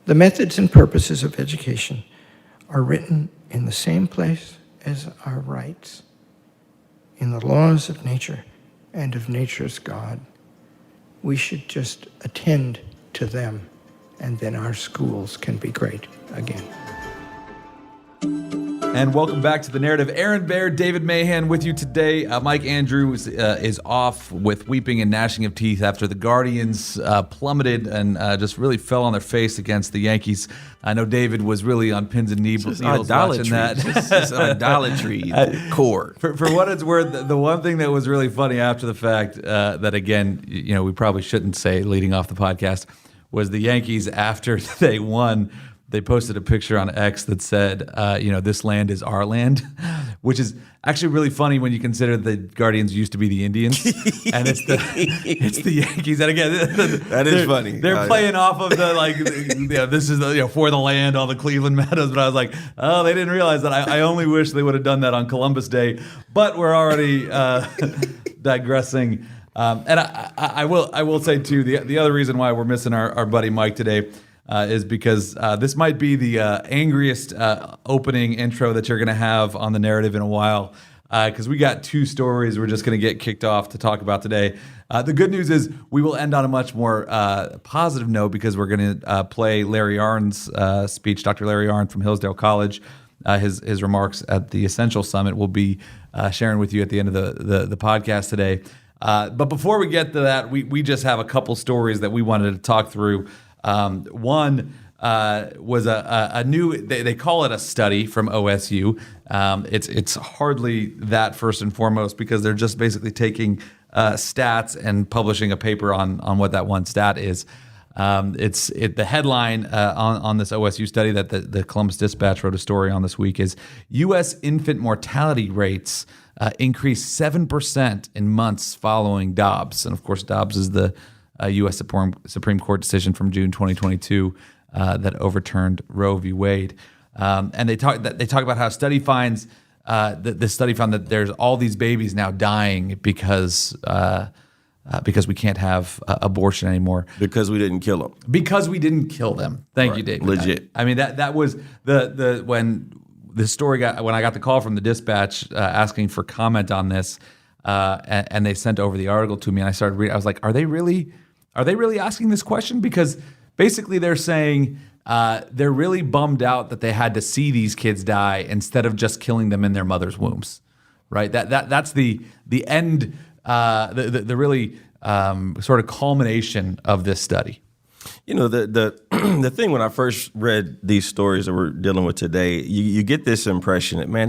The methods and purposes of education are written in the same place as our rights, in the laws of nature and of nature's God. We should just attend to them, and then our schools can be great again. And welcome back to The Narrative. Arnn, Baer, David Mahan with you today. Mike Andrews is off with weeping and gnashing of teeth after the Guardians plummeted and just really fell on their face against the Yankees. I know David was really on pins and needles watching that. It's idolatry at the core. For what it's worth, the one thing that was really funny after the fact that, again, we probably shouldn't say leading off the podcast, was the Yankees, after they won, they posted a picture on X that said, this land is our land, which is actually really funny when you consider the Guardians used to be the Indians, and it's the Yankees. And again, that is funny. They're playing off of this is for the land, all the Cleveland Meadows. But I was like, oh, they didn't realize that. I only wish they would have done that on Columbus Day. But we're already digressing. And I will say too, the other reason why we're missing our buddy Mike today is because this might be the angriest opening intro that you're going to have on The Narrative in a while, because we got two stories we're just going to get kicked off to talk about today. The good news is we will end on a much more positive note, because we're going to play Larry Arnn's speech, Dr. Larry Arnn from Hillsdale College. His remarks at the Essential Summit we'll be sharing with you at the end of the podcast today. But before we get to that, we just have a couple stories that we wanted to talk through. One was a new, they call it a study from OSU. It's hardly that first and foremost, because they're just basically taking stats and publishing a paper on what that one stat is. The headline on this OSU study that the Columbus Dispatch wrote a story on this week is U.S. infant mortality rates increased 7% in months following Dobbs. And of course, Dobbs is the U.S. Supreme Court decision from June 2022 that overturned Roe v. Wade, and they talk about how study finds the study found that there's all these babies now dying because we can't have abortion anymore because we didn't kill them. Because we didn't kill them. Thank you, David. Legit. I mean that was when the story when I got the call from the Dispatch asking for comment on this, and they sent over the article to me, and I started reading. I was like, Are they really asking this question? Because basically they're saying they're really bummed out that they had to see these kids die instead of just killing them in their mother's wombs, right? That's the end, the really sort of culmination of this study. The thing when I first read these stories that we're dealing with today, you get this impression that, man,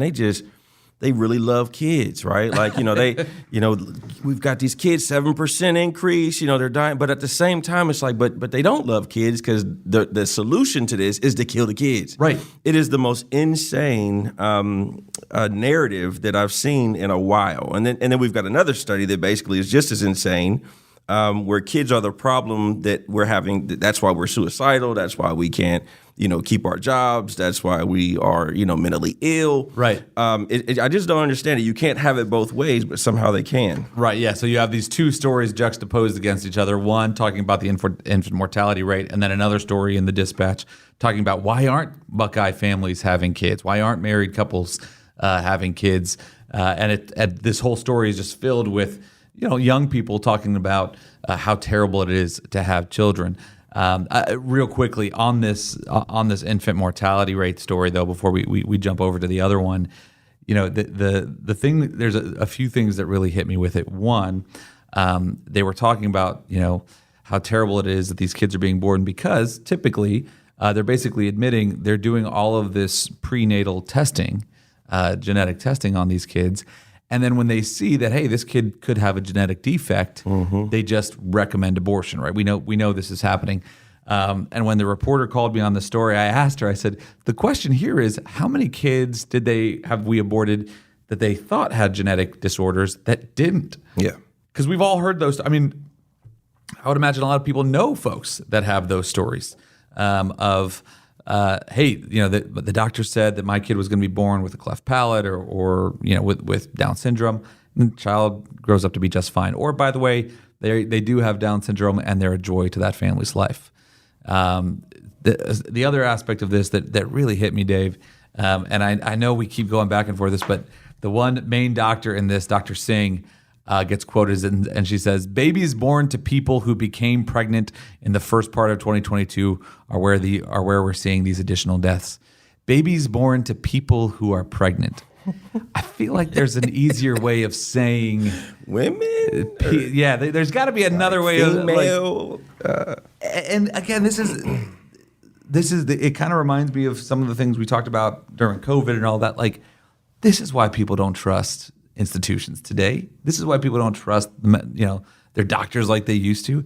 they really love kids, right? Like, we've got these kids, 7% increase, they're dying. But at the same time, it's like, but they don't love kids, because the solution to this is to kill the kids. Right. It is the most insane narrative that I've seen in a while. And then we've got another study that basically is just as insane, where kids are the problem that we're having. That's why we're suicidal. That's why we can't, keep our jobs. That's why we are, mentally ill. Right. I just don't understand it. You can't have it both ways, but somehow they can. Right. Yeah. So you have these two stories juxtaposed against each other. One talking about the infant mortality rate, and then another story in the Dispatch talking about why aren't Buckeye families having kids? Why aren't married couples having kids? And this whole story is just filled with young people talking about how terrible it is to have children. Real quickly on this infant mortality rate story, though, before we jump over to the other one, the thing, there's a few things that really hit me with it. One, they were talking about how terrible it is that these kids are being born, because typically they're basically admitting they're doing all of this prenatal testing, genetic testing on these kids. And then when they see that, hey, this kid could have a genetic defect, they just recommend abortion, right? We know this is happening. And when the reporter called me on the story, I asked her, I said, the question here is, how many kids have we aborted that they thought had genetic disorders that didn't? Yeah. Because we've all heard those. I mean, I would imagine a lot of people know folks that have those stories of, hey, the doctor said that my kid was going to be born with a cleft palate or with Down syndrome. And the child grows up to be just fine. Or, by the way, they do have Down syndrome and they're a joy to that family's life. the other aspect of this that really hit me, Dave, and I know we keep going back and forth this, but the one main doctor in this, Dr. Singh, gets quoted and she says, "Babies born to people who became pregnant in the first part of 2022 are where we're seeing these additional deaths. Babies born to people who are pregnant." I feel like there's an easier way of saying women. Yeah, there's got to be another way female. And again, this is it kind of reminds me of some of the things we talked about during COVID and all that. Like, this is why people don't trust institutions today. This is why people don't trust their doctors like they used to.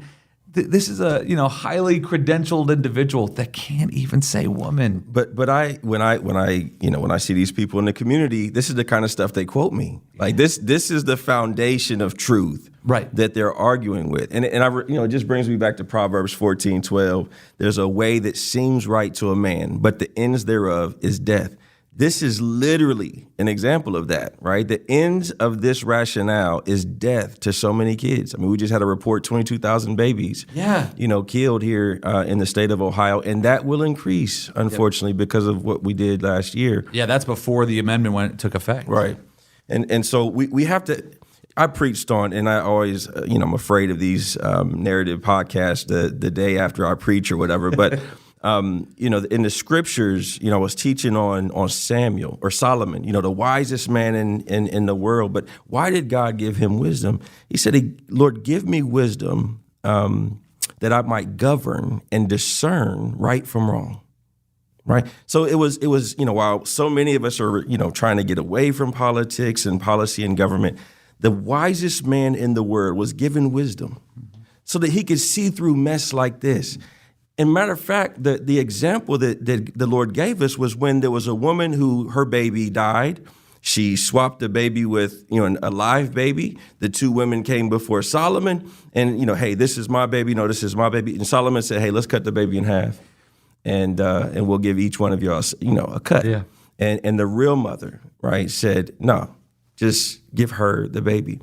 This is a highly credentialed individual that can't even say woman. But when I see these people in the community, this is the kind of stuff they quote me. Like this is the foundation of truth, right, that they're arguing with. And it just brings me back to Proverbs 14:12. There's a way that seems right to a man, but the ends thereof is death. This is literally an example of that, right? The ends of this rationale is death to so many kids. I mean, we just had a report, 22,000 babies, killed here in the state of Ohio, and that will increase, unfortunately, because of what we did last year. Yeah, that's before the amendment took effect. Right. And so we have to, I preached on, and I always, I'm afraid of these narrative podcasts the day after I preach or whatever, but in the scriptures, I was teaching on Samuel or Solomon, the wisest man in the world. But why did God give him wisdom? He said, Lord, give me wisdom that I might govern and discern right from wrong. Right. So it was, while so many of us are, trying to get away from politics and policy and government, the wisest man in the world was given wisdom so that he could see through mess like this. And matter of fact, the example that the Lord gave us was when there was a woman who her baby died. She swapped the baby with a live baby. The two women came before Solomon and, hey, this is my baby. No, this is my baby. And Solomon said, hey, let's cut the baby in half. And we'll give each one of y'all, a cut. Yeah. And the real mother, right, said, no, just give her the baby.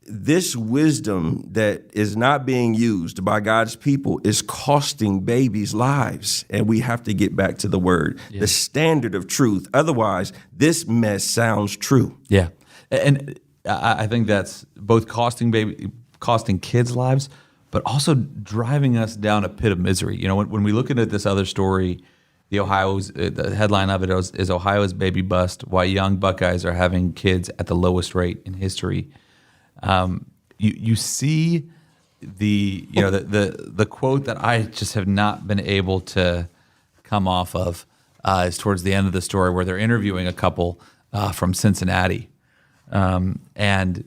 This wisdom that is not being used by God's people is costing babies' lives. And we have to get back to the word, the standard of truth. Otherwise, this mess sounds true. Yeah. And I think that's both costing kids' lives, but also driving us down a pit of misery. When we look at this other story, the headline of it is Ohio's baby bust, why young Buckeyes are having kids at the lowest rate in history. You see the quote that I just have not been able to come off of is towards the end of the story where they're interviewing a couple from Cincinnati, and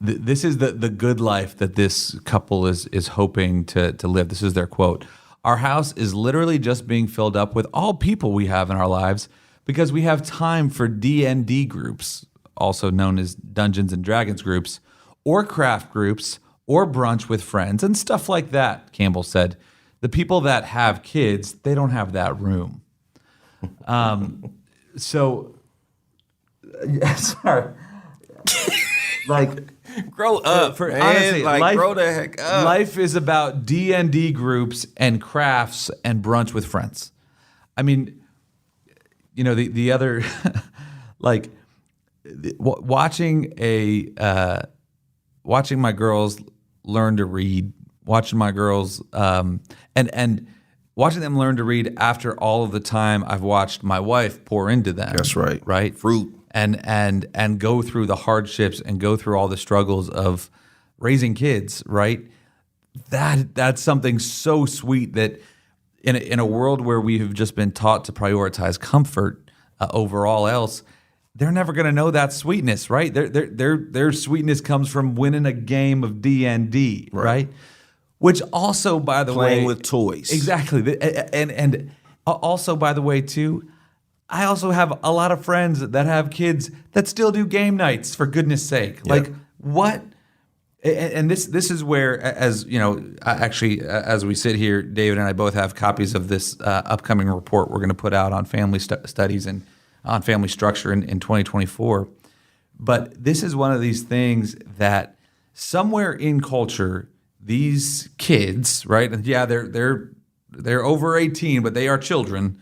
this is the good life that this couple is hoping to live. This is their quote: "Our house is literally just being filled up with all people we have in our lives because we have time for D&D groups, also known as Dungeons and Dragons groups, or craft groups, or brunch with friends, and stuff like that," Campbell said. "The people that have kids, they don't have that room." Sorry. Grow up, man. Honestly, grow the heck up. Life is about D&D groups and crafts and brunch with friends. I mean, the other, watching my girls learn to read, watching my girls and watching them learn to read after all of the time I've watched my wife pour into them. That's right. Right? Fruit. And go through the hardships and go through all the struggles of raising kids, right? That's something so sweet that in a world where we have just been taught to prioritize comfort over all else, they're never going to know that sweetness, right? Their sweetness comes from winning a game of D&D, right? Which also, by the way, playing with toys, exactly, and also, by the way, too, I also have a lot of friends that have kids that still do game nights. For goodness sake, like what? And this is where, as as we sit here, David and I both have copies of this upcoming report we're going to put out on family studies and on family structure in 2024. But this is one of these things that somewhere in culture, these kids, right? And they're they're over 18, but they are children,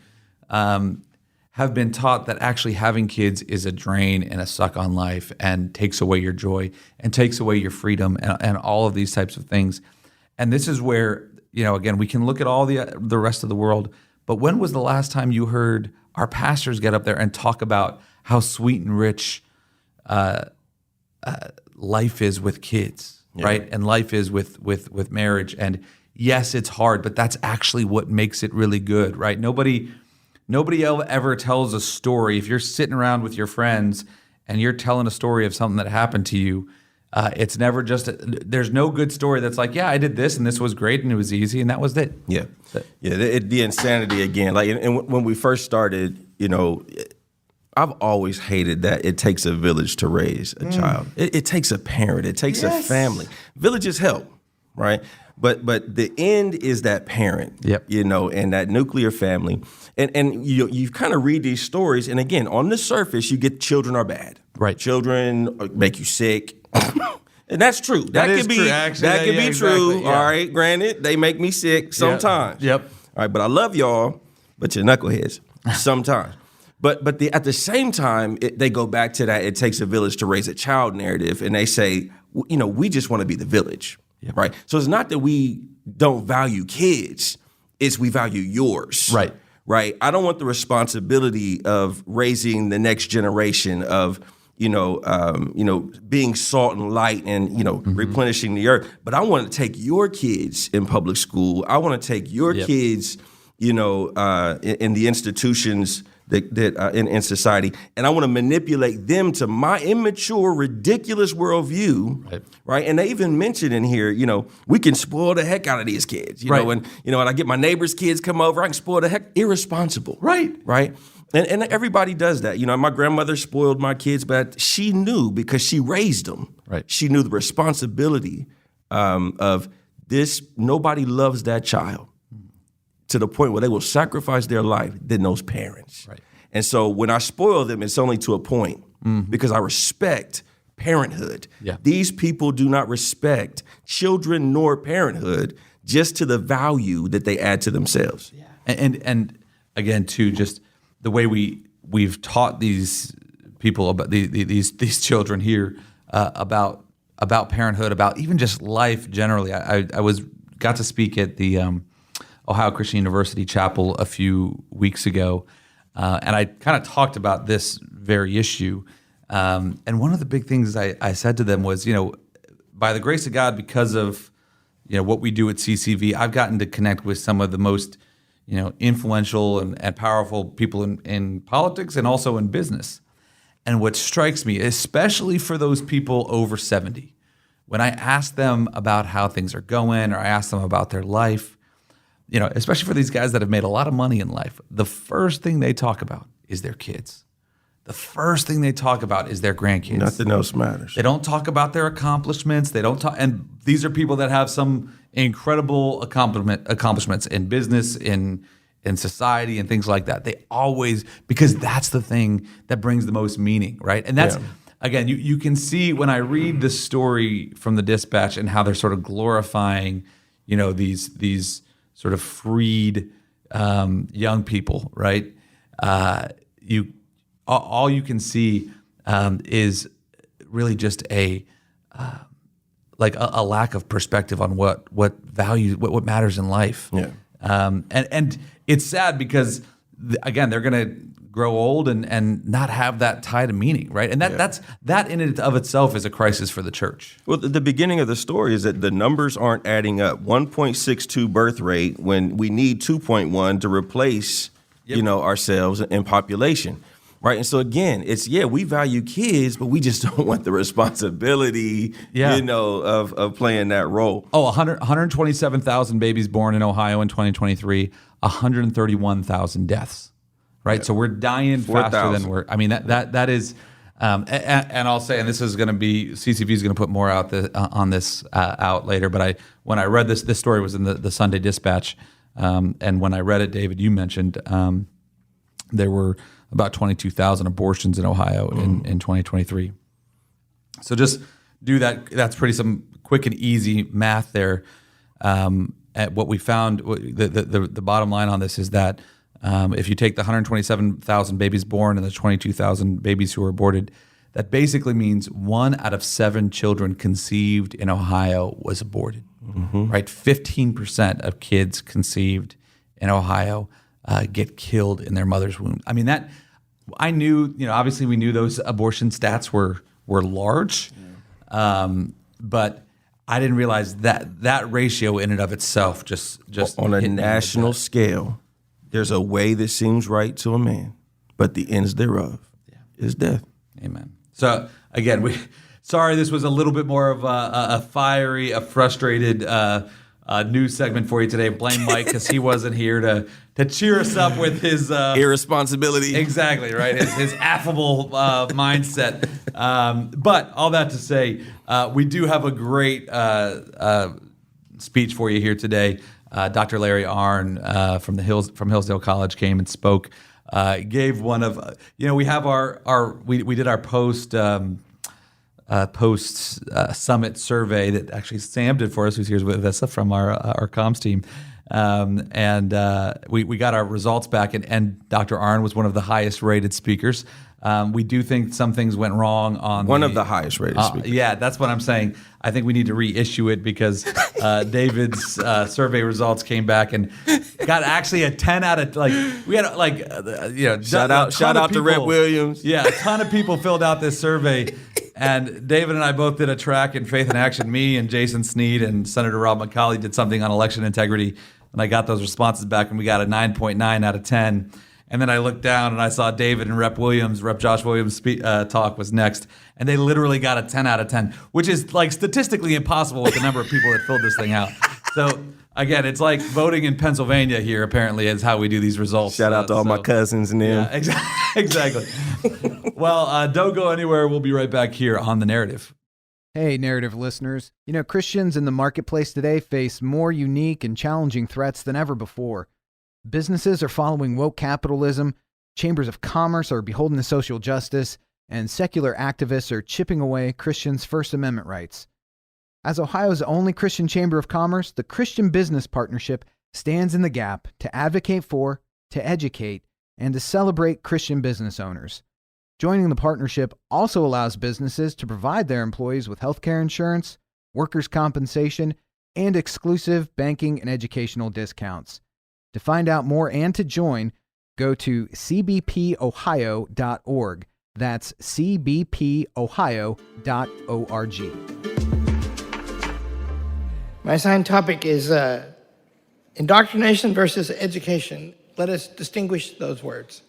have been taught that actually having kids is a drain and a suck on life and takes away your joy and takes away your freedom and all of these types of things. And this is where, again, we can look at all the rest of the world, but when was the last time you heard our pastors get up there and talk about how sweet and rich life is with kids, right? And life is with marriage. And yes, it's hard, but that's actually what makes it really good, right? Nobody ever tells a story. If you're sitting around with your friends and you're telling a story of something that happened to you, it's never just there's no good story that's like, yeah, I did this and this was great and it was easy and that was it. Yeah. The insanity again. Like, and when we first started, I've always hated that it takes a village to raise a child. It takes a parent. It takes a family. Villages help, right? But the end is that parent, and that nuclear family. And you kind of read these stories, and again, on the surface, you get children are bad. Right. Children make you sick. And that's true. That is could be true, actually. that could be true. Exactly, yeah. All right, granted, they make me sick sometimes. Yep. All right, but I love y'all, but you're knuckleheads sometimes. But at the same time, they go back to that it takes a village to raise a child narrative, and they say, we just want to be the village. Yep. Right. So it's not that we don't value kids, it's we value yours. Right. Right. I don't want the responsibility of raising the next generation of, being salt and light and, replenishing the earth. But I want to take your kids in public school. I want to take your kids, in the institutions that in society, and I want to manipulate them to my immature, ridiculous worldview, right? And they even mentioned in here, we can spoil the heck out of these kids, and I get my neighbor's kids come over, I can spoil the heck, irresponsible, right? And everybody does that. My grandmother spoiled my kids, but she knew because she raised them. Right. She knew the responsibility of this. Nobody loves that child to the point where they will sacrifice their life than those parents. Right. And so when I spoil them, it's only to a point because I respect parenthood. Yeah. These people do not respect children nor parenthood, just to the value that they add to themselves. Yeah. And again, too, just the way we've taught these people about these children here about parenthood, about even just life generally. I got to speak at the Ohio Christian University Chapel a few weeks ago, and I kind of talked about this very issue. And one of the big things I said to them was, by the grace of God, because of what we do at CCV, I've gotten to connect with some of the most influential and powerful people in politics and also in business. And what strikes me, especially for those people over 70, when I ask them about how things are going, or I ask them about their life, especially for these guys that have made a lot of money in life, the first thing they talk about is their kids. The first thing they talk about is their grandkids. Nothing else matters. They don't talk about their accomplishments. They don't talk, and these are people that have some incredible accomplishments in business, in society, and things like that. They always, because that's the thing that brings the most meaning, right? And that's again, you can see when I read the story from the Dispatch and how they're sort of glorifying, these sort of freed young people, right? All you can see is really just a lack of perspective on what values, what matters in life. Yeah. And it's sad because again, they're going to grow old and not have that tie to meaning, right? And that in and of itself is a crisis for the church. Well, the beginning of the story is that the numbers aren't adding up. 1.62 birth rate when we need 2.1 to replace, ourselves in population. Right. And so again, it's, we value kids, but we just don't want the responsibility, of playing that role. 127,000 babies born in Ohio in 2023, 131,000 deaths. Right. Yeah. So we're dying 4, faster than that is, and I'll say, and this is going to be, CCV is going to put more out on this out later. But when I read this story was in the Sunday Dispatch. And when I read it, David, you mentioned there were about 22,000 abortions in Ohio in 2023. So just do that. That's some quick and easy math there. And what we found, the bottom line on this is that if you take the 127,000 babies born and the 22,000 babies who were aborted, that basically means 1 out of 7 children conceived in Ohio was aborted, right? 15% of kids conceived in Ohio get killed in their mother's womb. I mean, that I knew, obviously we knew those abortion stats were large, but I didn't realize that ratio in and of itself just on a hit me national like that. scale, there's a way that seems right to a man, but the ends thereof is death. Amen. So again, sorry this was a little bit more of a fiery, frustrated news segment for you today. Blame Mike because he wasn't here to cheer us up with his Irresponsibility. Exactly, right. His affable mindset. But all that to say, we do have a great speech for you here today. Dr. Larry Arnn from Hillsdale College came and spoke. Gave one of we have we did our post summit survey that actually Sam did for us, who's here with us from our comms team. We got our results back, and Dr. Arnn was one of the highest rated speakers. We do think some things went wrong on one of the highest rated speakers. Yeah, that's what I'm saying. I think we need to reissue it because David's survey results came back and got actually a 10 out of we had shout out to Rep Williams. Yeah, a ton of people filled out this survey. And David and I both did a track in Faith and Action. Me and Jason Sneed and Senator Rob McCauley did something on election integrity. And I got those responses back, and we got a 9.9 out of 10. And then I looked down, and I saw David and Rep Josh Williams talk was next. And they literally got a 10 out of 10, which is statistically impossible with the number of people that filled this thing out. So, again, it's like voting in Pennsylvania here, apparently, is how we do these results. Shout out to all my cousins and them. Yeah, exactly. Well, don't go anywhere. We'll be right back here on The Narrative. Hey, Narrative listeners. Christians in the marketplace today face more unique and challenging threats than ever before. Businesses are following woke capitalism, chambers of commerce are beholden to social justice, and secular activists are chipping away Christians' First Amendment rights. As Ohio's only Christian chamber of commerce, the Christian Business Partnership stands in the gap to advocate for, to educate, and to celebrate Christian business owners. Joining the partnership also allows businesses to provide their employees with healthcare insurance, workers' compensation, and exclusive banking and educational discounts. To find out more and to join, go to cbpohio.org. That's cbpohio.org. My assigned topic is indoctrination versus education. Let us distinguish those words.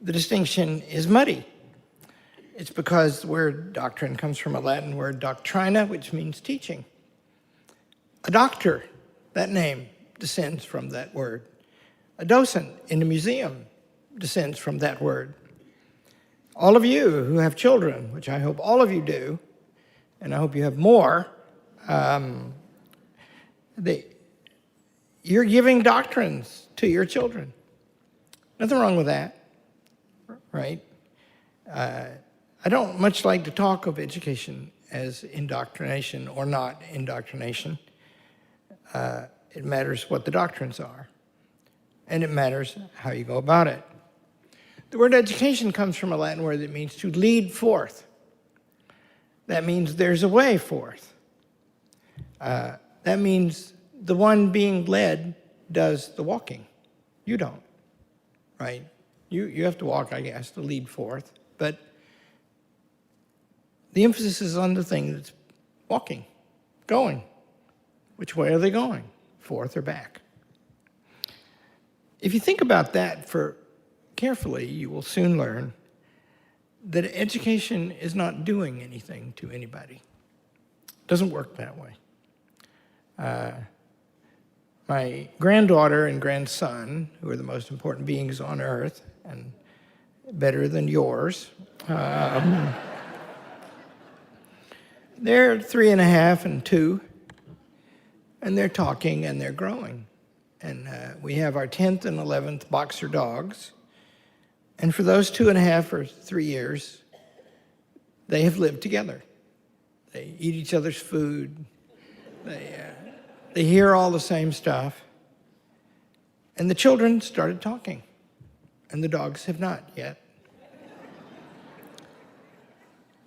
The distinction is muddy. It's because the word doctrine comes from a Latin word doctrina, which means teaching. A doctor, that name descends from that word. A docent in a museum descends from that word. All of you who have children, which I hope all of you do, and I hope you have more, you're giving doctrines to your children. Nothing wrong with that, right? I don't much like to talk of education as indoctrination or not indoctrination. It matters what the doctrines are, and it matters how you go about it. The word education comes from a Latin word that means to lead forth. That means there's a way forth. That means the one being led does the walking. You don't, right? You have to walk, I guess, to lead forth, but the emphasis is on the thing that's walking, going. Which way are they going? Forth or back? If you think about that carefully, you will soon learn that education is not doing anything to anybody. It doesn't work that way. My granddaughter and grandson, who are the most important beings on earth, and better than yours, they're 3.5 and 2, and they're talking and they're growing. And we have our 10th and 11th boxer dogs. And for those 2.5 or 3 years, they have lived together. They eat each other's food. They They hear all the same stuff. And the children started talking, and the dogs have not yet.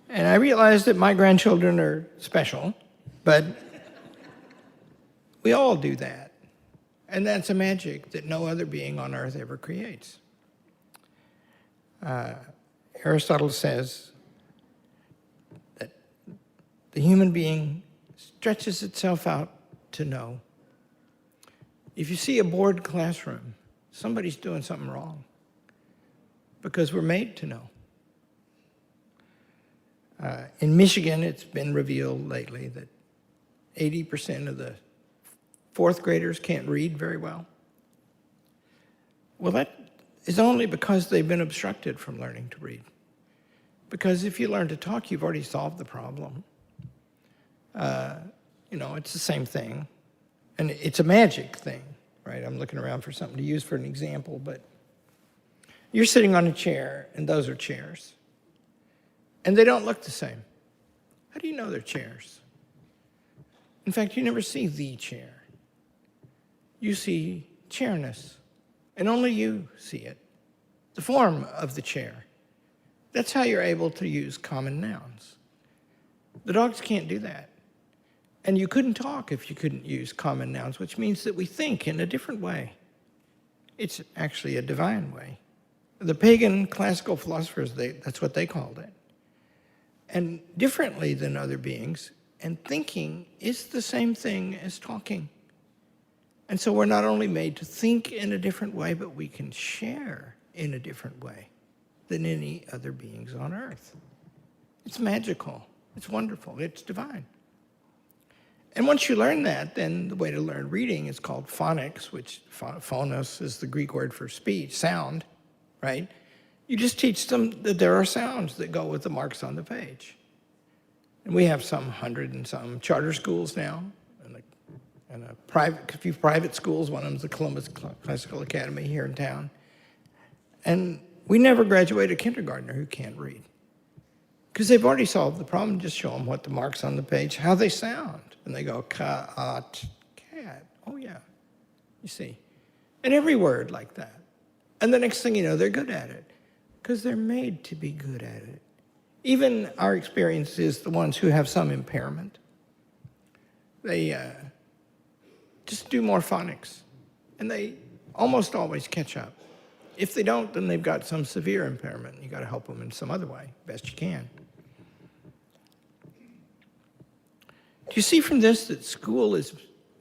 And I realized that my grandchildren are special, but we all do that. And that's a magic that no other being on earth ever creates. Aristotle says that the human being stretches itself out to know. If you see a bored classroom, somebody's doing something wrong, because we're made to know. In Michigan, it's been revealed lately that 80% of the fourth graders can't read very well. Well, that is only because they've been obstructed from learning to read. Because if you learn to talk, you've already solved the problem. It's the same thing. And it's a magic thing, right? I'm looking around for something to use for an example, but you're sitting on a chair, and those are chairs. And they don't look the same. How do you know they're chairs? In fact, you never see the chair. You see chairness, and only you see it, the form of the chair. That's how you're able to use common nouns. The dogs can't do that. And you couldn't talk if you couldn't use common nouns, which means that we think in a different way. It's actually a divine way. The pagan classical philosophers, that's what they called it. And differently than other beings, and thinking is the same thing as talking. And so we're not only made to think in a different way, but we can share in a different way than any other beings on earth. It's magical. It's wonderful. It's divine. And once you learn that, then the way to learn reading is called phonics, which phonos is the Greek word for speech, sound, right? You just teach them that there are sounds that go with the marks on the page. And we have some 100 and some charter schools now, and a few private schools. One of them is the Columbus Classical Academy here in town. And we never graduate a kindergartner who can't read, because they've already solved the problem. Just show them what the marks on the page, how they sound. And they go, cat. Oh, yeah, you see. And every word like that. And the next thing you know, they're good at it, because they're made to be good at it. Even our experience is the ones who have some impairment. They just do more phonics, and they almost always catch up. If they don't, then they've got some severe impairment. You got to help them in some other way, best you can. Do you see from this that school is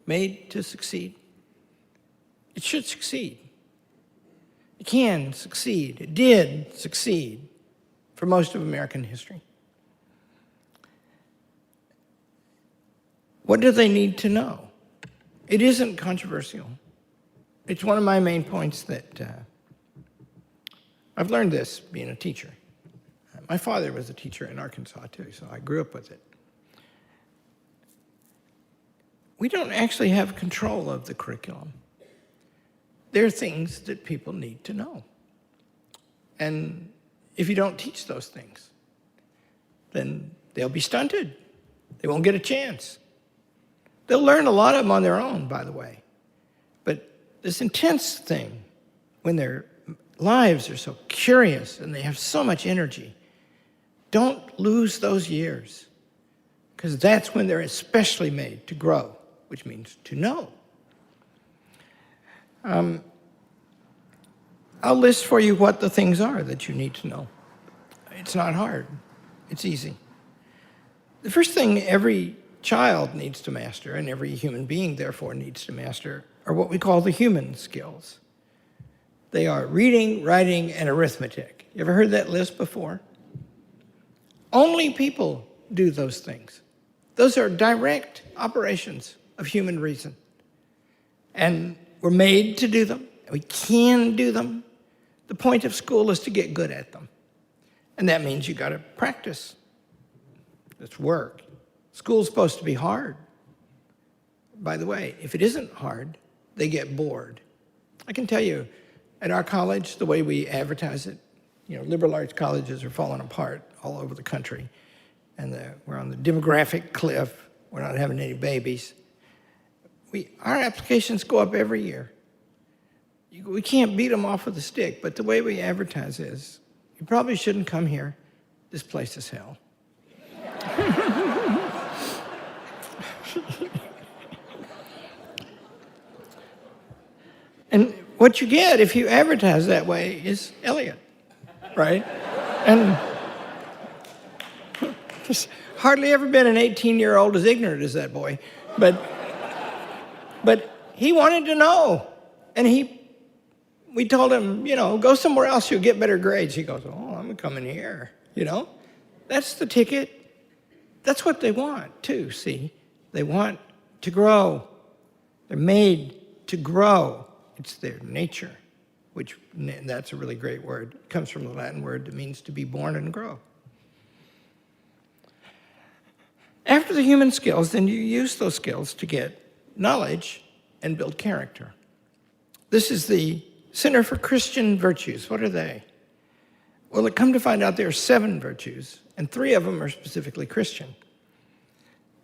made to succeed? It should succeed. It can succeed. It did succeed for most of American history. What do they need to know? It isn't controversial. It's one of my main points that I've learned this being a teacher. My father was a teacher in Arkansas too, so I grew up with it. We don't actually have control of the curriculum. There are things that people need to know. And if you don't teach those things, then they'll be stunted. They won't get a chance. They'll learn a lot of them on their own, by the way. But this intense thing, when their lives are so curious and they have so much energy, don't lose those years, because that's when they're especially made to grow, which means to know. I'll list for you what the things are that you need to know. It's not hard. It's easy. The first thing every child needs to master, and every human being, therefore, needs to master, are what we call the human skills. They are reading, writing, and arithmetic. You ever heard that list before? Only people do those things. Those are direct operations of human reason. And we're made to do them. We can do them. The point of school is to get good at them. And that means you got to practice. It's work. School's supposed to be hard. By the way, if it isn't hard, they get bored. I can tell you, at our college, the way we advertise it, liberal arts colleges are falling apart all over the country. And we're on the demographic cliff. We're not having any babies. our applications go up every year. We can't beat them off with a stick, but the way we advertise is, you probably shouldn't come here. This place is hell. And what you get if you advertise that way is Elliot, right? And there's hardly ever been an 18-year-old as ignorant as that boy. But he wanted to know. And we told him, go somewhere else, you'll get better grades. He goes, oh, I'm coming here, That's the ticket. That's what they want, too, see? They want to grow. They're made to grow. It's their nature, which that's a really great word. It comes from the Latin word that means to be born and grow. After the human skills, then you use those skills to get knowledge and build character. This is the Center for Christian Virtues. What are they? Well, come to find out there are 7 virtues, and 3 of them are specifically Christian.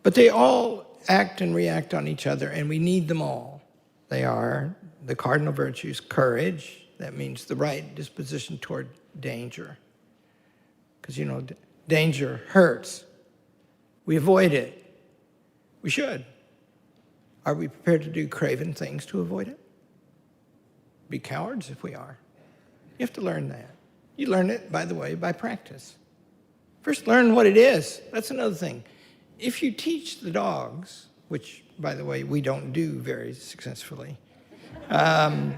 But they all act and react on each other, and we need them all. They are the cardinal virtues: courage, that means the right disposition toward danger. Because, danger hurts. We avoid it. We should. Are we prepared to do craven things to avoid it? Be cowards if we are. You have to learn that. You learn it, by the way, by practice. First, learn what it is. That's another thing. If you teach the dogs, which, by the way, we don't do very successfully, the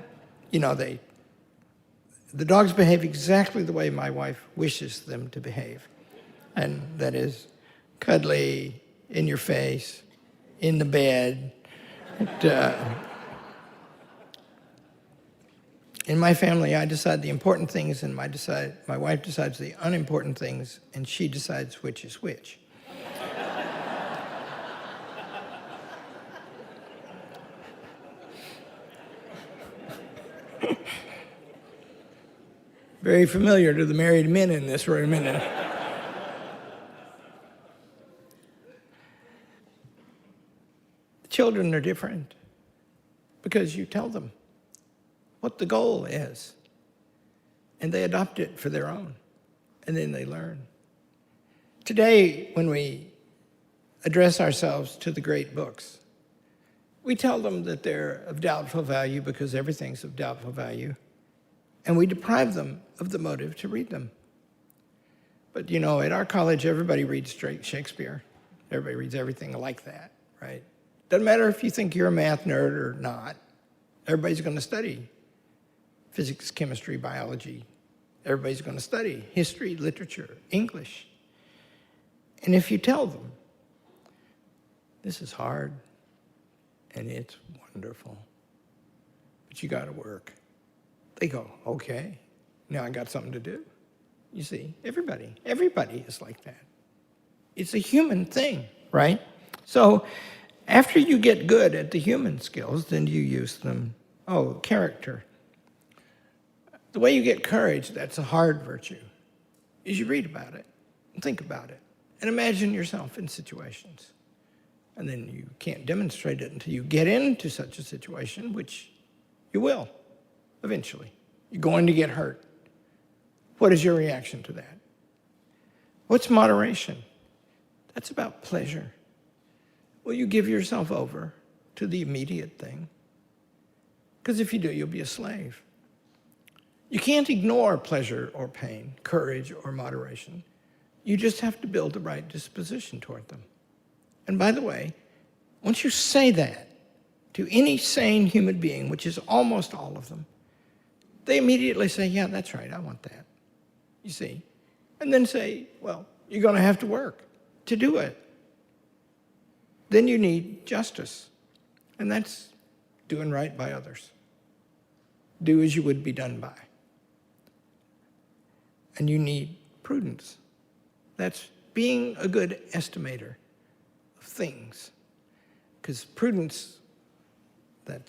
dogs behave exactly the way my wife wishes them to behave. And that is cuddly, in your face, in the bed. In my family, I decide the important things, and my wife decides the unimportant things, and she decides which is which. Very familiar to the married men in this room, isn't it? Children are different because you tell them what the goal is, and they adopt it for their own, and then they learn. Today, when we address ourselves to the great books, we tell them that they're of doubtful value because everything's of doubtful value, and we deprive them of the motive to read them. But at our college, everybody reads straight Shakespeare. Everybody reads everything like that, right? Doesn't matter if you think you're a math nerd or not. Everybody's going to study physics, chemistry, biology. Everybody's going to study history, literature, English. And if you tell them, this is hard and it's wonderful, but you got to work, they go, okay, now I got something to do. You see, everybody is like that. It's a human thing, right? So after you get good at the human skills, then you use them. Oh, character. The way you get courage, that's a hard virtue, is you read about it and think about it and imagine yourself in situations. And then you can't demonstrate it until you get into such a situation, which you will eventually. You're going to get hurt. What is your reaction to that? What's moderation? That's about pleasure. Will you give yourself over to the immediate thing? Because if you do, you'll be a slave. You can't ignore pleasure or pain, courage or moderation. You just have to build the right disposition toward them. And by the way, once you say that to any sane human being, which is almost all of them, they immediately say, yeah, that's right, I want that. You see? And then say, well, you're going to have to work to do it. Then you need justice. And that's doing right by others. Do as you would be done by. And you need prudence. That's being a good estimator of things. Because prudence, there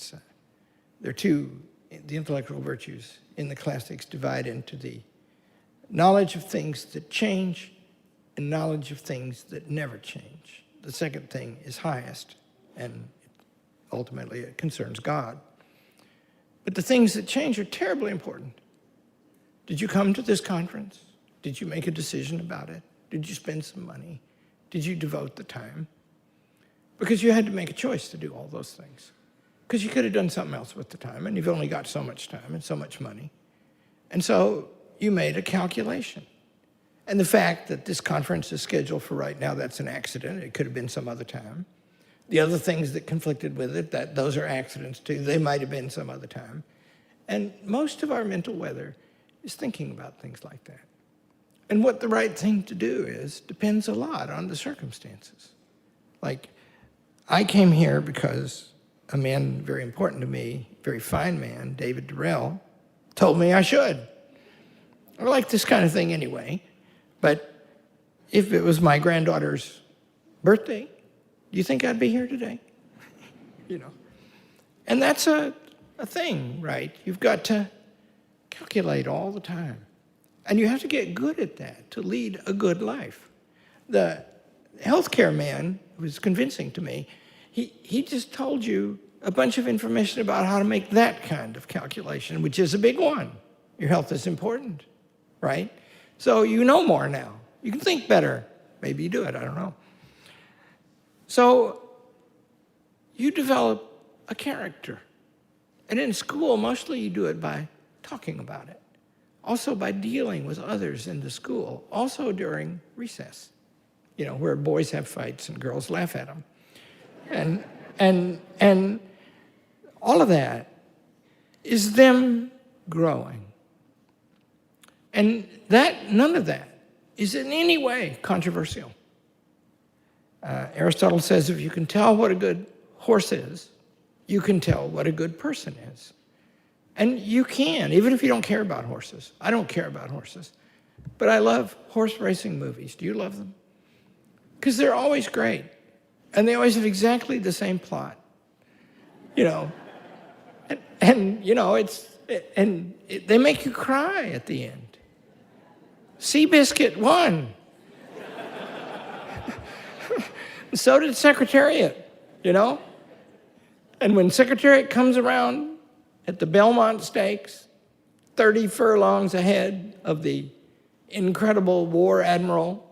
are two, the intellectual virtues in the classics divide into the knowledge of things that change and knowledge of things that never change. The second thing is highest, and ultimately it concerns God. But the things that change are terribly important. Did you come to this conference? Did you make a decision about it? Did you spend some money? Did you devote the time? Because you had to make a choice to do all those things. Because you could have done something else with the time, and you've only got so much time and so much money. And so you made a calculation. And the fact that this conference is scheduled for right now, that's an accident. It could have been some other time. The other things that conflicted with it, those are accidents too. They might have been some other time. And most of our mental weather is thinking about things like that. And what the right thing to do is depends a lot on the circumstances. Like, I came here because a man very important to me, very fine man, David Durrell, told me I should. I like this kind of thing anyway, but if it was my granddaughter's birthday, do you think I'd be here today? You know, and that's a thing, right? You've got to calculate all the time. And you have to get good at that to lead a good life. The healthcare man was convincing to me. He just told you a bunch of information about how to make that kind of calculation, which is a big one. Your health is important, right? So you know more now. You can think better. Maybe you do it, I don't know. So you develop a character. And in school, mostly you do it by talking about it. Also by dealing with others in the school. Also during recess, you know, where boys have fights and girls laugh at them. And all of that is them growing. And none of that is in any way controversial. Aristotle says if you can tell what a good horse is, you can tell what a good person is. And you can, even if you don't care about horses. I don't care about horses. But I love horse racing movies. Do you love them? Because they're always great. And they always have exactly the same plot. You know, and you know, they make you cry at the end. Seabiscuit won. So did Secretariat, you know? And when Secretariat comes around at the Belmont Stakes, 30 furlongs ahead of the incredible war admiral,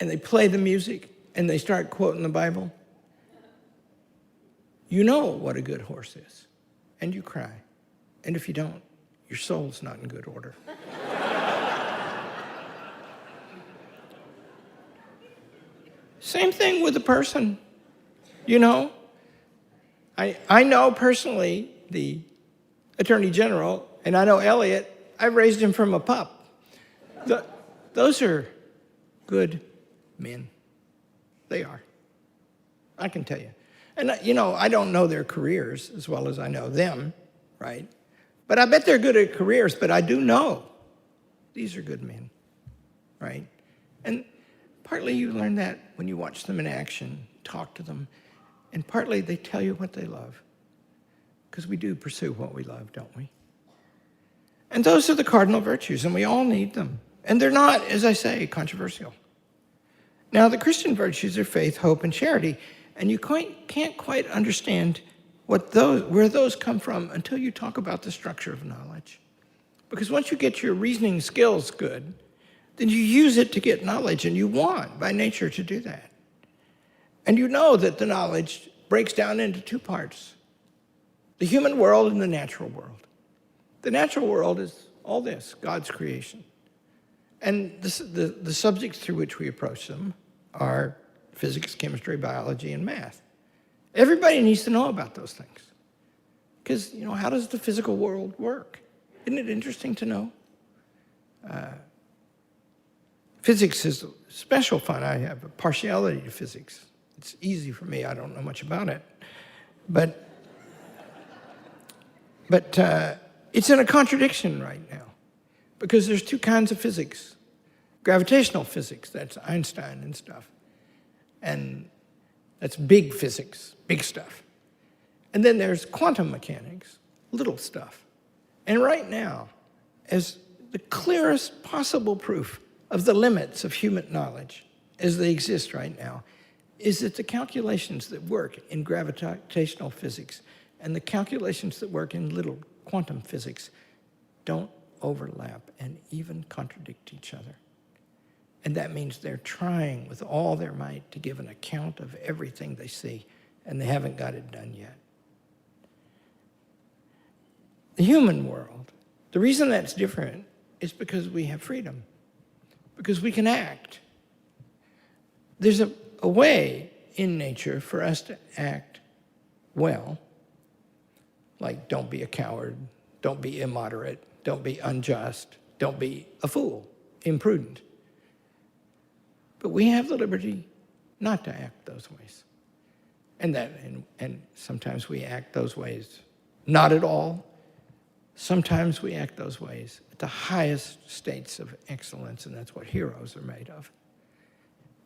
and they play the music and they start quoting the Bible, you know what a good horse is, and you cry. And if you don't, your soul's not in good order. Same thing with a person, you know. I know personally the Attorney General, and I know Elliot. I raised him from a pup. Those are good men. They are. I can tell you. And, you know, I don't know their careers as well as I know them, right? But I bet they're good at careers, but I do know these are good men, right? And partly you learn that when you watch them in action, talk to them, and partly they tell you what they love. Because we do pursue what we love, don't we? And those are the cardinal virtues, and we all need them. And they're not, as I say, controversial. Now, the Christian virtues are faith, hope, and charity, and you can't quite understand where those come from until you talk about the structure of knowledge. Because once you get your reasoning skills good, then you use it to get knowledge, and you want, by nature, to do that. And you know that the knowledge breaks down into two parts, the human world and the natural world. The natural world is all this, God's creation. And the subjects through which we approach them are physics, chemistry, biology, and math. Everybody needs to know about those things. Because, you know, how does the physical world work? Isn't it interesting to know? Physics is special fun. I have a partiality to physics. It's easy for me. I don't know much about it. But it's in a contradiction right now. Because there's two kinds of physics. Gravitational physics, that's Einstein and stuff. And that's big physics, big stuff. And then there's quantum mechanics, little stuff. And right now, as the clearest possible proof of the limits of human knowledge as they exist right now, is that the calculations that work in gravitational physics and the calculations that work in little quantum physics don't overlap and even contradict each other. And that means they're trying with all their might to give an account of everything they see, and they haven't got it done yet. The human world, the reason that's different is because we have freedom, because we can act. There's a way in nature for us to act well, like don't be a coward, don't be immoderate, don't be unjust, don't be a fool, imprudent. But we have the liberty not to act those ways. And sometimes we act those ways not at all. Sometimes we act those ways at the highest states of excellence, and that's what heroes are made of.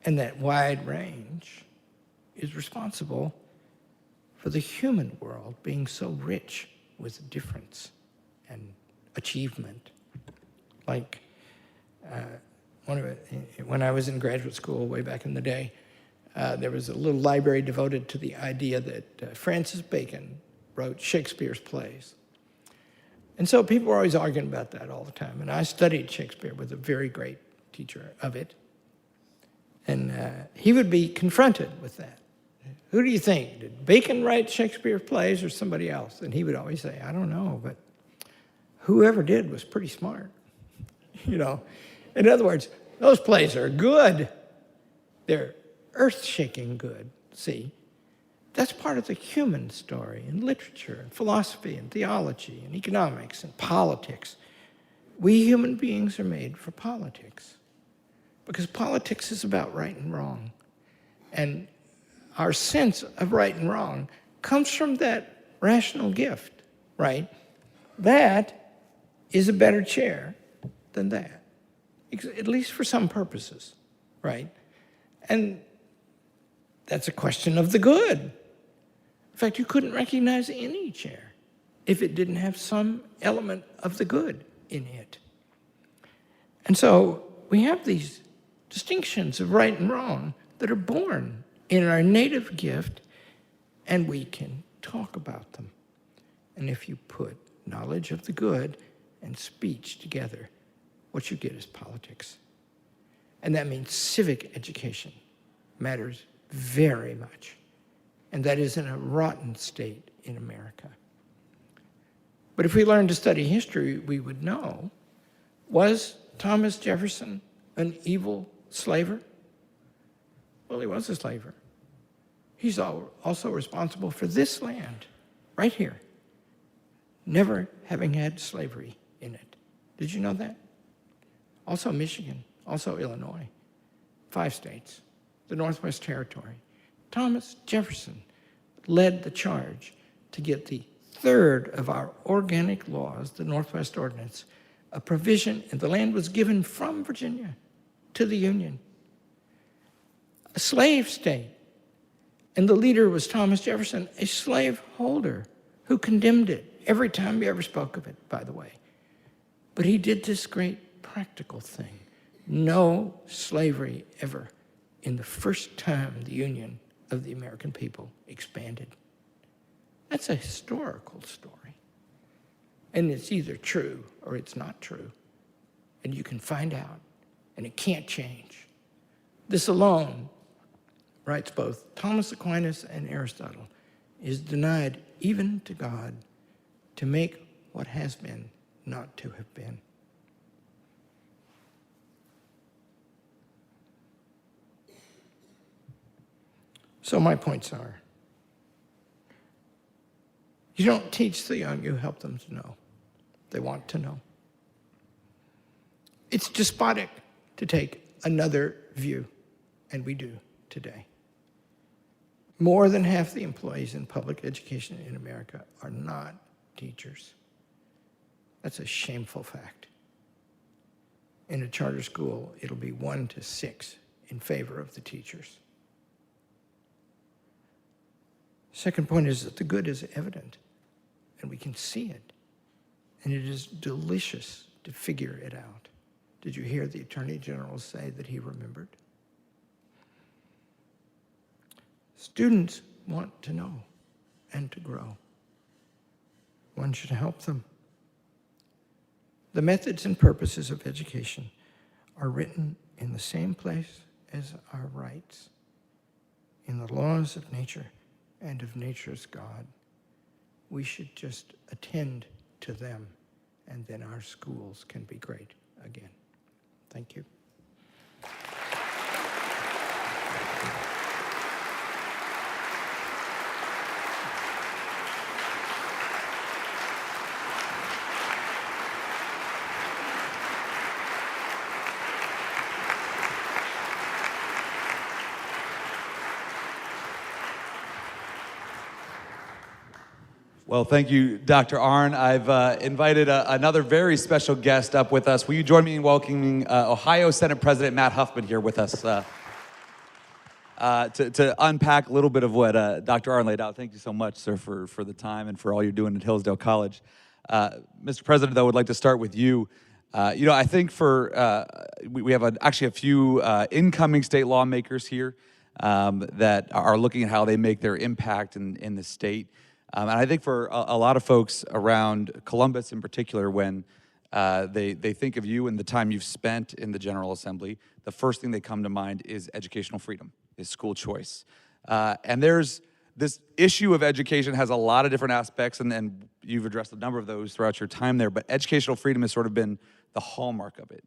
And that wide range is responsible for the human world being so rich with difference and achievement. Like when I was in graduate school way back in the day, there was a little library devoted to the idea that Francis Bacon wrote Shakespeare's plays. And so people were always arguing about that all the time. And I studied Shakespeare with a very great teacher of it. And he would be confronted with that. Who do you think? Did Bacon write Shakespeare's plays or somebody else? And he would always say, I don't know, but whoever did was pretty smart. You know, in other words, those plays are good. They're earth-shaking good, see? That's part of the human story in literature and philosophy and theology and economics and politics. We human beings are made for politics because politics is about right and wrong. And our sense of right and wrong comes from that rational gift, right? That is a better chair than that, at least for some purposes, right? And that's a question of the good. In fact, you couldn't recognize any chair if it didn't have some element of the good in it. And so we have these distinctions of right and wrong that are born in our native gift, and we can talk about them. And if you put knowledge of the good and speech together, what you get is politics. And that means civic education matters very much. And that is in a rotten state in America. But if we learned to study history, we would know, was Thomas Jefferson an evil slaver? Well, he was a slaver. He's also responsible for this land, right here, never having had slavery in it. Did you know that? Also Michigan, also Illinois, 5 states, the Northwest Territory. Thomas Jefferson led the charge to get the third of our organic laws, the Northwest Ordinance, a provision, and the land was given from Virginia to the Union. A slave state. And the leader was Thomas Jefferson, a slaveholder who condemned it every time he ever spoke of it, by the way. But he did this great practical thing. No slavery ever in the first time the Union of the American people expanded. That's a historical story. And it's either true or it's not true. And you can find out, and it can't change. This alone, writes both Thomas Aquinas and Aristotle, is denied even to God to make what has been not to have been. So my points are, you don't teach the young, you help them to know. They want to know. It's despotic to take another view, and we do today. More than half the employees in public education in America are not teachers. That's a shameful fact. In a charter school, it'll be 1 to 6 in favor of the teachers. Second point is that the good is evident, and we can see it. And it is delicious to figure it out. Did you hear the Attorney General say that he remembered? Students want to know and to grow. One should help them. The methods and purposes of education are written in the same place as our rights, in the laws of nature and of nature's God. We should just attend to them, and then our schools can be great again. Thank you. Well, thank you, Dr. Arnn. I've invited another very special guest up with us. Will you join me in welcoming Ohio Senate President Matt Huffman here with us to unpack a little bit of what Dr. Arnn laid out. Thank you so much, sir, for the time and for all you're doing at Hillsdale College. Mr. President, though, I would like to start with you. I think we have actually a few incoming state lawmakers here that are looking at how they make their impact in the state. And I think for a lot of folks around Columbus in particular, when they think of you and the time you've spent in the General Assembly, the first thing they come to mind is educational freedom, is school choice. And there's this issue of education has a lot of different aspects, and you've addressed a number of those throughout your time there, but educational freedom has sort of been the hallmark of it.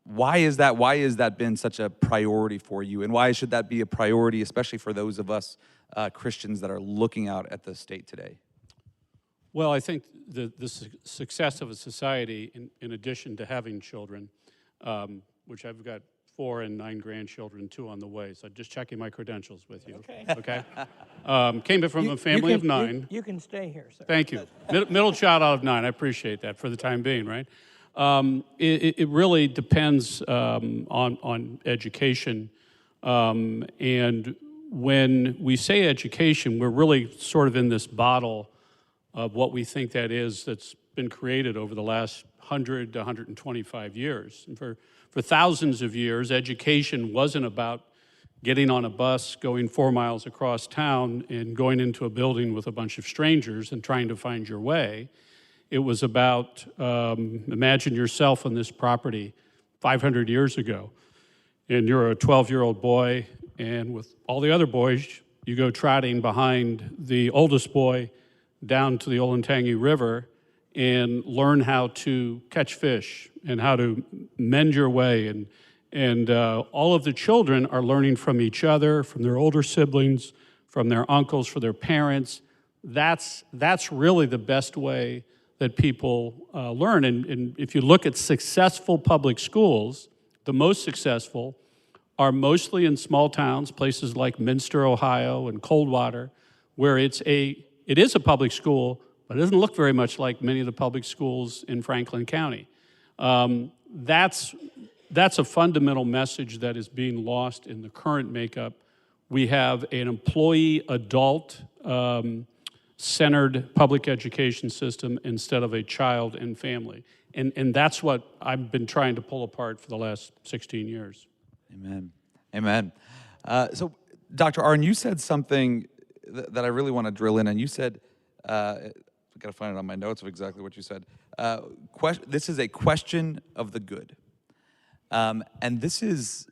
Why is that? Why has that been such a priority for you? And why should that be a priority, especially for those of us Christians that are looking out at the state today? Well, I think the success of a society, in addition to having children, which I've got 4 and 9 grandchildren, 2 on the way, so just checking my credentials with you. Okay? Came from a family of 9. You can stay here, sir. Thank you. Middle child out of 9. I appreciate that for the time being, right? It really depends on education. And when we say education, we're really sort of in this bottle of what we think that is that's been created over the last 100 to 125 years. And for thousands of years, education wasn't about getting on a bus, going 4 miles across town, and going into a building with a bunch of strangers and trying to find your way. It was about, imagine yourself on this property 500 years ago, and you're a 12-year-old boy, and with all the other boys, you go trotting behind the oldest boy down to the Olentangy River and learn how to catch fish and how to mend your way. And all of the children are learning from each other, from their older siblings, from their uncles, from their parents. That's really the best way that people learn. And if you look at successful public schools, the most successful are mostly in small towns, places like Minster, Ohio, and Coldwater, where it is a public school, but it doesn't look very much like many of the public schools in Franklin County. That's a fundamental message that is being lost in the current makeup. We have an employee, adult, centered public education system instead of a child and family. And that's what I've been trying to pull apart for the last 16 years. Amen. Amen. So, Dr. Arnn, you said something that I really want to drill in on. You said, I've got to find it on my notes of exactly what you said. This is a question of the good. And this is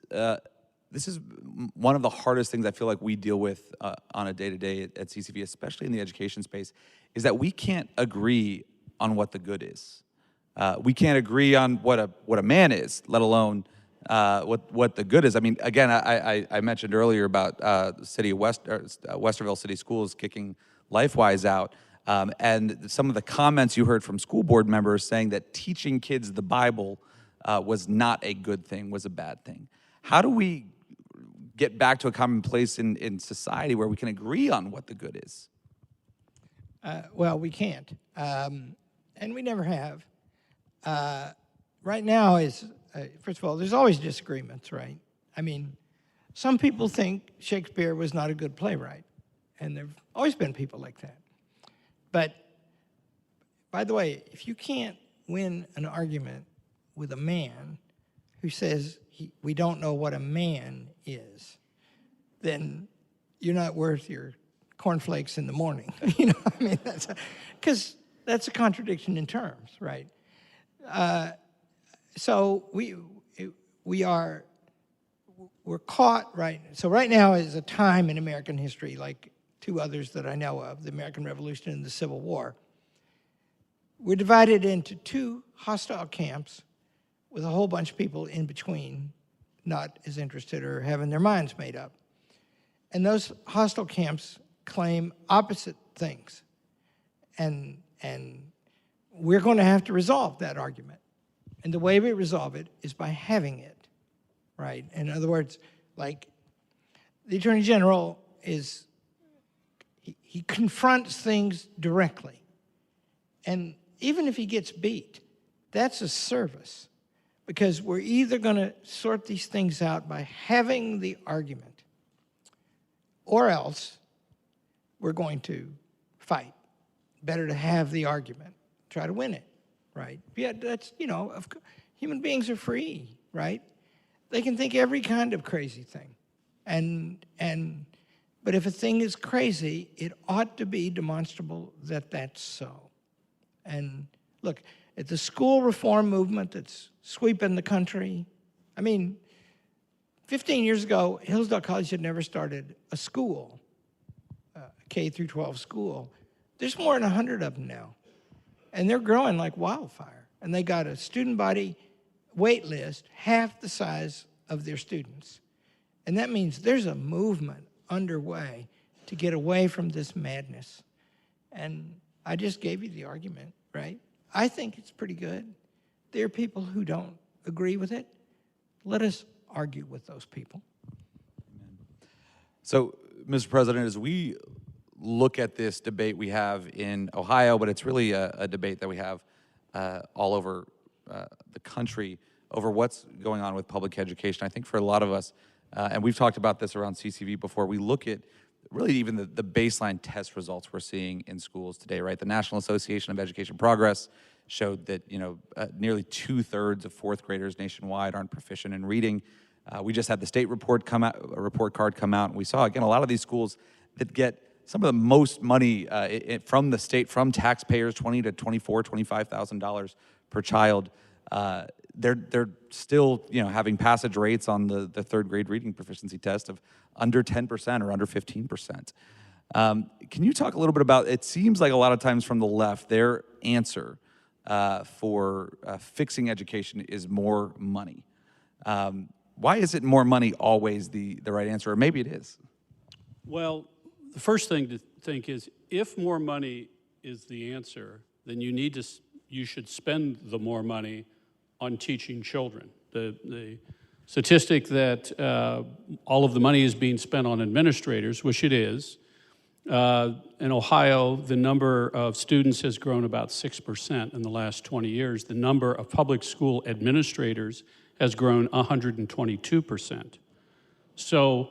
one of the hardest things I feel like we deal with on a day-to-day at CCV, especially in the education space, is that we can't agree on what the good is. We can't agree on what a man is, let alone what the good is. I mean, again, I mentioned earlier about the city of Westerville City Schools kicking LifeWise out, and some of the comments you heard from school board members saying that teaching kids the Bible was not a good thing, was a bad thing. How do we get back to a common place in society where we can agree on what the good is? Well, we can't, and we never have. Right now is, first of all, there's always disagreements, right? I mean, some people think Shakespeare was not a good playwright, and there have always been people like that. But, by the way, if you can't win an argument with a man who says we don't know what a man is, then you're not worth your cornflakes in the morning. I mean, because that's a contradiction in terms, right? So we're caught, right? So right now is a time in American history, like two others that I know of, the American Revolution and the Civil War. We're divided into two hostile camps with a whole bunch of people in between, not as interested or having their minds made up. And those hostile camps claim opposite things. And we're going to have to resolve that argument. And the way we resolve it is by having it, right? In other words, like the Attorney General he confronts things directly. And even if he gets beat, that's a service, because we're either going to sort these things out by having the argument, or else we're going to fight. Better to have the argument, try to win it, right? Yeah, that's, human beings are free, right? They can think every kind of crazy thing. But if a thing is crazy, it ought to be demonstrable that that's so. And look, at the school reform movement that's sweeping the country, 15 years ago, Hillsdale College had never started a school, a K through 12 school. There's more than 100 of them now. And they're growing like wildfire. And they got a student body wait list half the size of their students. And that means there's a movement underway to get away from this madness. And I just gave you the argument, right? I think it's pretty good. There are people who don't agree with it. Let us argue with those people. So, Mr. President, as we look at this debate we have in Ohio, but it's really a debate that we have all over the country over what's going on with public education. I think for a lot of us, and we've talked about this around CCV before, we look at really even the baseline test results we're seeing in schools today, right? The National Association of Education Progress showed that nearly 2/3 of fourth graders nationwide aren't proficient in reading. We just had the state report card come out, and we saw again a lot of these schools that get some of the most money from the state, from taxpayers, $20,000 to $25,000 per child. They're still having passage rates on the third grade reading proficiency test of under 10% or under 15%. Can you talk a little bit about, it seems like a lot of times from the left, their answer for fixing education is more money. Why is it more money always the right answer? Or maybe it is. Well, the first thing to think is, if more money is the answer, then you should spend the more money on teaching children. The statistic that all of the money is being spent on administrators, which it is, in Ohio, the number of students has grown about 6% in the last 20 years. The number of public school administrators has grown 122%. So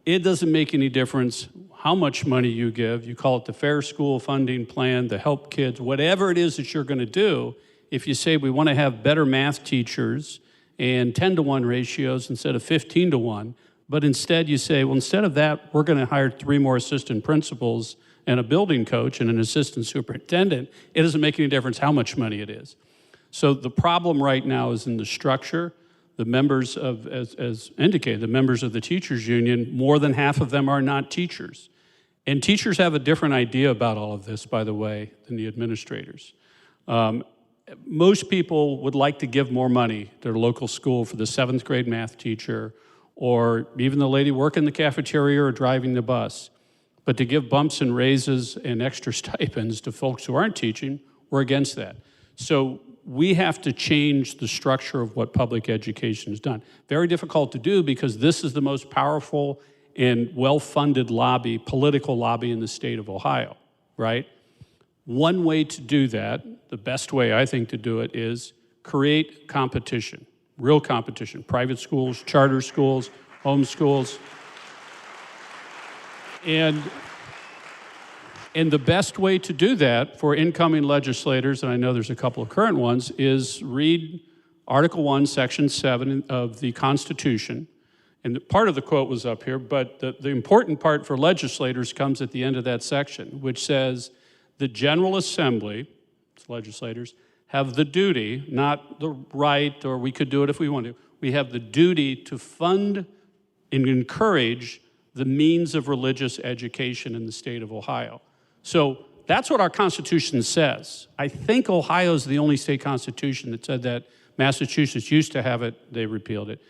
it doesn't make any difference how much money you give. You call it the Fair School Funding Plan, the Help Kids, whatever it is that you're going to do. If you say we want to have better math teachers and 10-to-1 ratios instead of 15-to-1, but instead you say, well, instead of that, we're going to hire 3 more assistant principals and a building coach and an assistant superintendent, it doesn't make any difference how much money it is. So the problem right now is in the structure. The members of, as indicated, the members of the teachers union, more than half of them are not teachers. And teachers have a different idea about all of this, by the way, than the administrators. Most people would like to give more money to their local school for the 7th grade math teacher, or even the lady working the cafeteria or driving the bus. But to give bumps and raises and extra stipends to folks who aren't teaching, we're against that. So we have to change the structure of what public education is done. Very difficult to do because this is the most powerful and well-funded lobby, political lobby in the state of Ohio, right? One way to do that, the best way I think to do it, is create competition, real competition. Private schools, charter schools, home schools. And the best way to do that for incoming legislators, and I know there's a couple of current ones, is read Article 1, Section 7 of the Constitution And part of the quote was up here, but the important part for legislators comes at the end of that section, which says, the General Assembly, legislators, have the duty, not the right, or we could do it if we want to, we have the duty to fund and encourage the means of religious education in the state of Ohio. So that's what our Constitution says. I think Ohio's the only state constitution that said that. Massachusetts used to have it, they repealed it.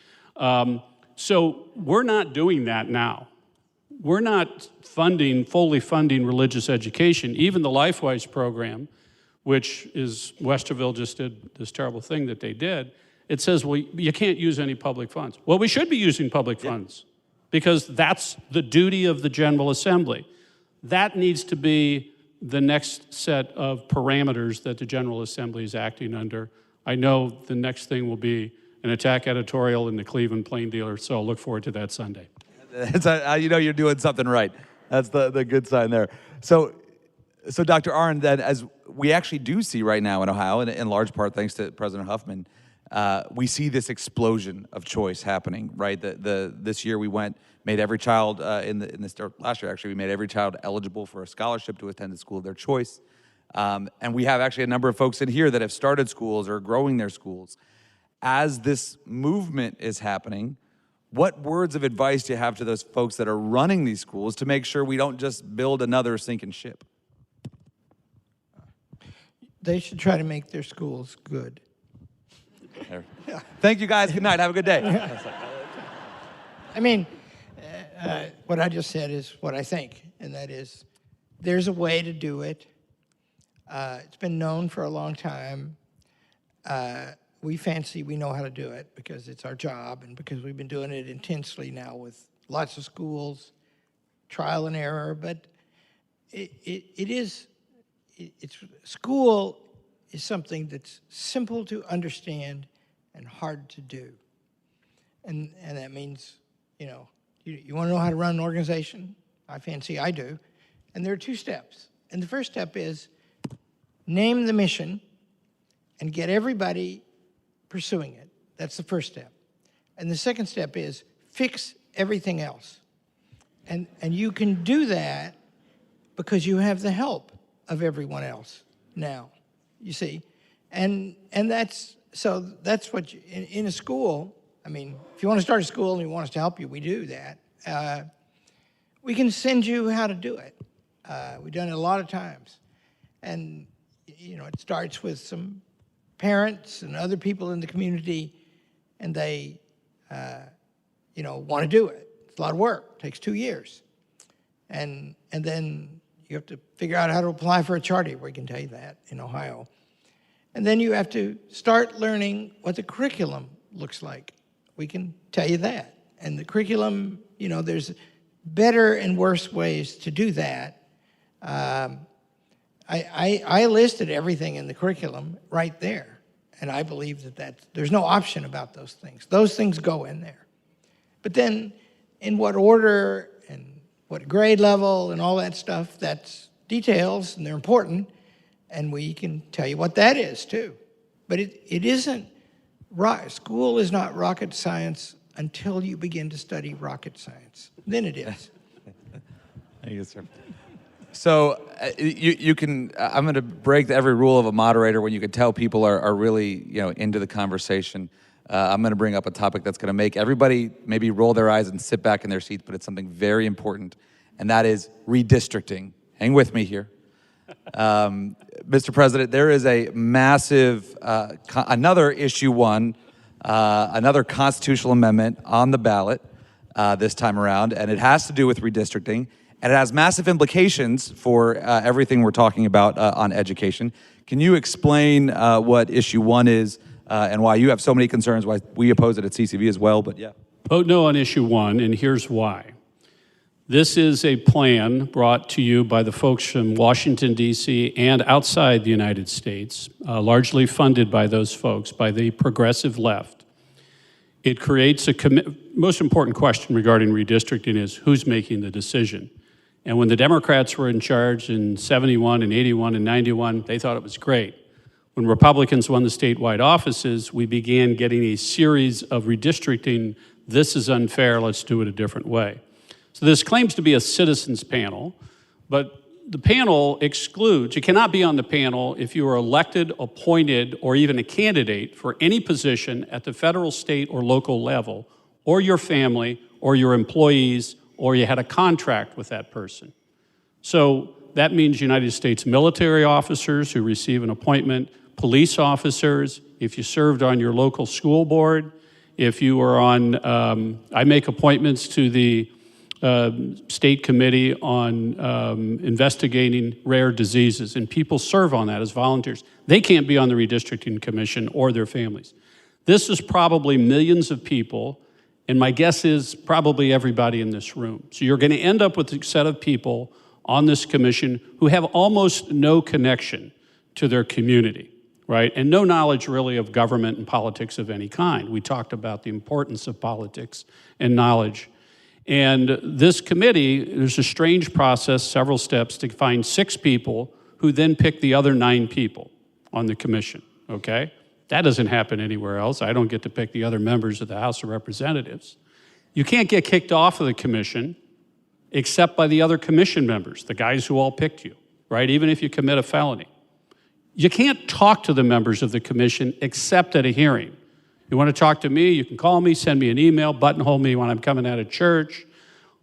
So we're not doing that now. We're not fully funding religious education. Even the LifeWise program, which is, Westerville just did this terrible thing that they did, it says, well, you can't use any public funds. Well, we should be using public funds because that's the duty of the General Assembly. That needs to be the next set of parameters that the General Assembly is acting under. I know the next thing will be an attack editorial in the Cleveland Plain Dealer, so I'll look forward to that Sunday. You know you're doing something right. That's the good sign there. So Dr. Arnn, then as we actually do see right now in Ohio, and in large part thanks to President Huffman, we see this explosion of choice happening, right? This year we made every child, last year actually, we made every child eligible for a scholarship to attend the school of their choice. And we have actually a number of folks in here that have started schools or are growing their schools. As this movement is happening, what words of advice do you have to those folks that are running these schools to make sure we don't just build another sinking ship? They should try to make their schools good. Thank you guys. Good night. Have a good day. I mean, what I just said is what I think, and that is there's a way to do it. It's been known for a long time. We fancy we know how to do it because it's our job and because we've been doing it intensely now with lots of schools, trial and error, but school is something that's simple to understand and hard to do. And that means, you want to know how to run an organization? I fancy I do. And there are 2 steps. And the first step is name the mission and get everybody pursuing it. That's the first step. And the second step is fix everything else. And you can do that because you have the help of everyone else now, you see. And that's what, in a school, I mean, if you want to start a school and you want us to help you, we do that. We can send you how to do it. We've done it a lot of times. And, it starts with some parents and other people in the community, and they, want to do it. It's a lot of work. It takes 2 years. And then you have to figure out how to apply for a charter. We can tell you that in Ohio. And then you have to start learning what the curriculum looks like. We can tell you that. And the curriculum, there's better and worse ways to do that. I listed everything in the curriculum right there. And I believe that there's no option about those things. Those things go in there. But then in what order and what grade level and all that stuff, that's details and they're important. And we can tell you what that is too. But it isn't, school is not rocket science until you begin to study rocket science. Then it is. Thank you, sir. So you can, I'm going to break every rule of a moderator when you can tell people are really, into the conversation. I'm going to bring up a topic that's going to make everybody maybe roll their eyes and sit back in their seats, but it's something very important, and that is redistricting. Hang with me here. Mr. President, there is a massive, another issue 1, another constitutional amendment on the ballot this time around, and it has to do with redistricting. And it has massive implications for everything we're talking about on education. Can you explain what issue 1 is and why you have so many concerns, why we oppose it at CCV as well, but yeah. Vote no on issue 1, and here's why. This is a plan brought to you by the folks from Washington, D.C. and outside the United States, largely funded by those folks, by the progressive left. It creates most important question regarding redistricting is who's making the decision. And when the Democrats were in charge in 71 and 81 and 91, they thought it was great. When Republicans won the statewide offices, we began getting a series of redistricting this is unfair, let's do it a different way. So this claims to be a citizens panel, but the panel excludes, you cannot be on the panel if you are elected, appointed, or even a candidate for any position at the federal, state, or local level, or your family, or your employees, or you had a contract with that person. So that means United States military officers who receive an appointment, police officers, if you served on your local school board, if you were on, I make appointments to the state committee on investigating rare diseases, and people serve on that as volunteers. They can't be on the redistricting commission or their families. This is probably millions of people, and my guess is probably everybody in this room. So you're going to end up with a set of people on this commission who have almost no connection to their community, right? And no knowledge really of government and politics of any kind. We talked about the importance of politics and knowledge. And this committee, there's a strange process, several steps to find 6 people who then pick the other 9 people on the commission, okay? That doesn't happen anywhere else. I don't get to pick the other members of the House of Representatives. You can't get kicked off of the commission except by the other commission members, the guys who all picked you, right? Even if you commit a felony. You can't talk to the members of the commission except at a hearing. You want to talk to me, you can call me, send me an email, buttonhole me when I'm coming out of church.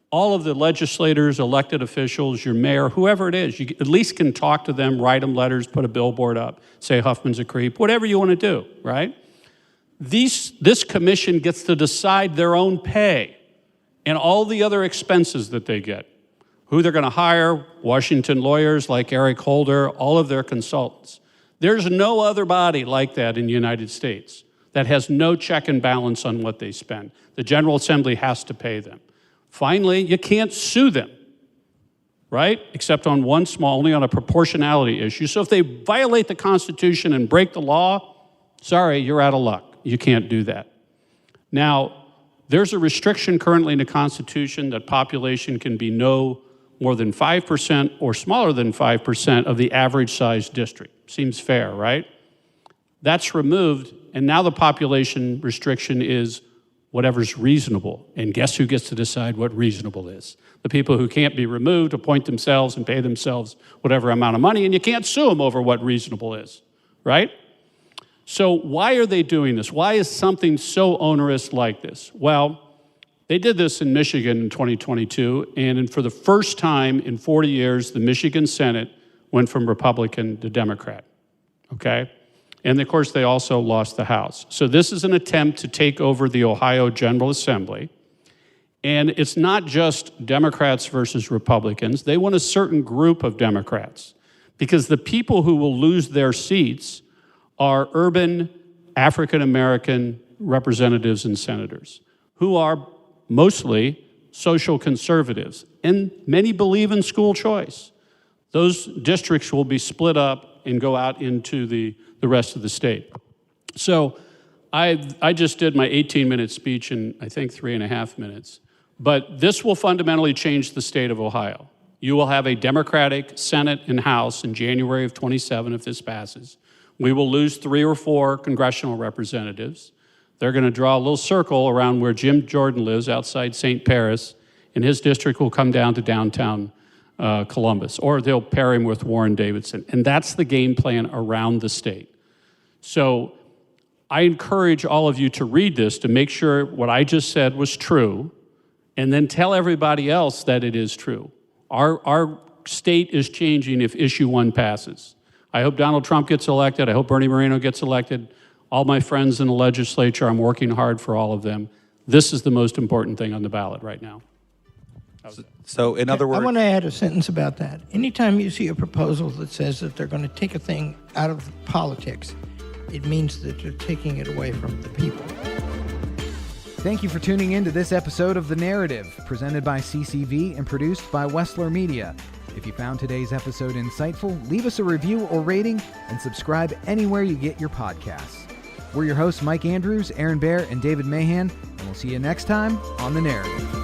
All of the legislators, elected officials, your mayor, whoever it is, you at least can talk to them, write them letters, put a billboard up, say Huffman's a creep, whatever you want to do, right? This commission gets to decide their own pay and all the other expenses that they get. Who they're going to hire, Washington lawyers like Eric Holder, all of their consultants. There's no other body like that in the United States that has no check and balance on what they spend. The General Assembly has to pay them. Finally, you can't sue them, right? Except on one small, only on a proportionality issue. So if they violate the Constitution and break the law, sorry, you're out of luck. You can't do that. Now, there's a restriction currently in the Constitution that population can be no more than 5% or smaller than 5% of the average size district. Seems fair, right? That's removed, and now the population restriction is whatever's reasonable. And guess who gets to decide what reasonable is? The people who can't be removed appoint themselves and pay themselves whatever amount of money, and you can't sue them over what reasonable is, right? So why are they doing this? Why is something so onerous like this? Well, they did this in Michigan in 2022, and for the first time in 40 years, the Michigan Senate went from Republican to Democrat, okay? And of course, they also lost the House. So this is an attempt to take over the Ohio General Assembly. And it's not just Democrats versus Republicans. They want a certain group of Democrats because the people who will lose their seats are urban African-American representatives and senators who are mostly social conservatives. And many believe in school choice. Those districts will be split up and go out into the rest of the state. So I just did my 18-minute speech in, I think, 3.5 minutes. But this will fundamentally change the state of Ohio. You will have a Democratic Senate and House in January of 27 if this passes. We will lose 3 or 4 congressional representatives. They're going to draw a little circle around where Jim Jordan lives outside St. Paris, and his district will come down to downtown Columbus, or they'll pair him with Warren Davidson. And that's the game plan around the state. So I encourage all of you to read this to make sure what I just said was true, and then tell everybody else that it is true. Our state is changing if issue 1 passes. I hope Donald Trump gets elected. I hope Bernie Moreno gets elected. All my friends in the legislature, I'm working hard for all of them. This is the most important thing on the ballot right now. So in other words, I want to add a sentence about that. Anytime you see a proposal that says that they're going to take a thing out of politics, it means that they're taking it away from the people. Thank you for tuning in to this episode of The Narrative, presented by CCV and produced by Westler Media. If you found today's episode insightful, leave us a review or rating and subscribe anywhere you get your podcasts. We're your hosts, Mike Andrews, Aaron Baer, and David Mahan, and we'll see you next time on The Narrative.